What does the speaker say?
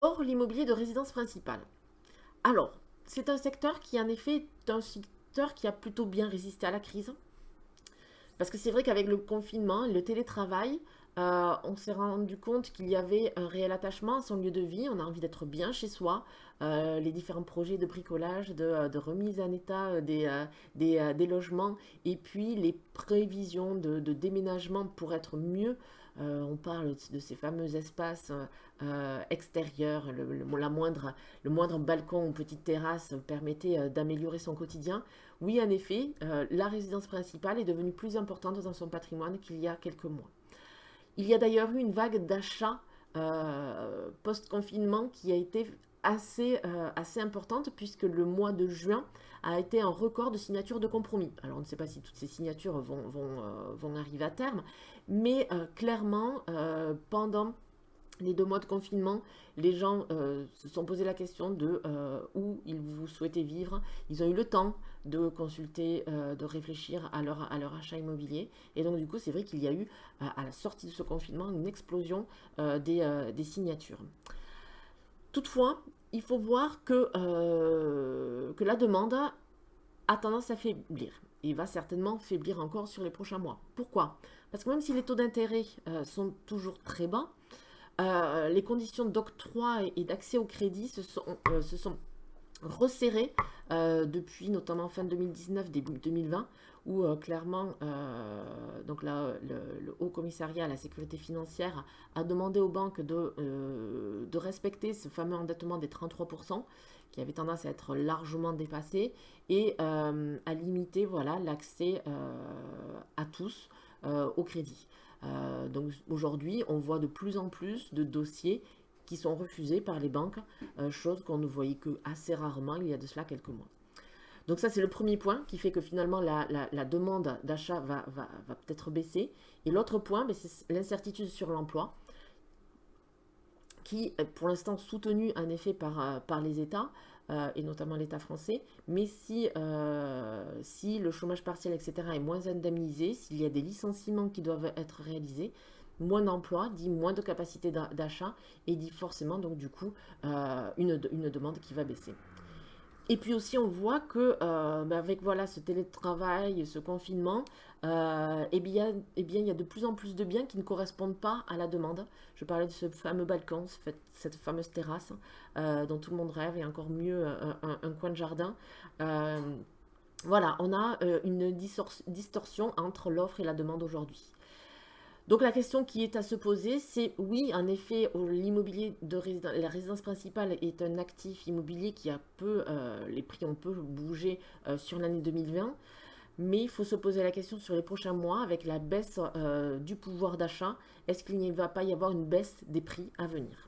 Or, l'immobilier de résidence principale. Alors, c'est un secteur qui, en effet, est un secteur qui a plutôt bien résisté à la crise. Parce que c'est vrai qu'avec le confinement, le télétravail, on s'est rendu compte qu'il y avait un réel attachement à son lieu de vie. On a envie d'être bien chez soi. Les différents projets de bricolage, de remise en état des logements, et puis les prévisions de déménagement pour être mieux. On parle de ces fameux espaces extérieurs, le moindre balcon ou petite terrasse permettait d'améliorer son quotidien. Oui, en effet, la résidence principale est devenue plus importante dans son patrimoine qu'il y a quelques mois. Il y a d'ailleurs eu une vague d'achats post-confinement qui a été assez importante, puisque le mois de juin a été un record de signatures de compromis. Alors on ne sait pas si toutes ces signatures vont arriver à terme, mais clairement, pendant les 2 mois de confinement, les gens se sont posé la question de où ils vous souhaitaient vivre. Ils ont eu le temps de consulter, de réfléchir à leur achat immobilier. Et donc, du coup, c'est vrai qu'il y a eu, à la sortie de ce confinement, une explosion des signatures. Toutefois, il faut voir que la demande a tendance à faiblir. Il va certainement faiblir encore sur les prochains mois. Pourquoi? Parce que même si les taux d'intérêt sont toujours très bas, les conditions d'octroi et d'accès au crédit se sont resserrées depuis notamment fin 2019, début 2020, où clairement donc là, le Haut Commissariat à la Sécurité financière a demandé aux banques de respecter ce fameux endettement des 33%, qui avait tendance à être largement dépassé, et à limiter, voilà, l'accès à tous au crédit. Donc aujourd'hui, on voit de plus en plus de dossiers qui sont refusés par les banques, chose qu'on ne voyait que assez rarement il y a de cela quelques mois. Donc ça, c'est le premier point qui fait que finalement la demande d'achat va peut-être baisser. Et l'autre point, ben, c'est l'incertitude sur l'emploi, qui est pour l'instant soutenue en effet par les États, et notamment l'État français. Mais si le chômage partiel, etc., est moins indemnisé, s'il y a des licenciements qui doivent être réalisés, moins d'emplois dit moins de capacité d'achat, et dit forcément donc du coup une demande qui va baisser. Et puis aussi, on voit que avec voilà, ce télétravail, ce confinement, il y a de plus en plus de biens qui ne correspondent pas à la demande. Je parlais de ce fameux balcon, cette fameuse terrasse dont tout le monde rêve, et encore mieux un coin de jardin. Euh, voilà, on a une distorsion entre l'offre et la demande aujourd'hui. Donc la question qui est à se poser, c'est oui, en effet, l'immobilier la résidence principale est un actif immobilier qui a les prix ont peu bougé sur l'année 2020, mais il faut se poser la question sur les prochains mois avec la baisse du pouvoir d'achat, est-ce qu'il ne va pas y avoir une baisse des prix à venir?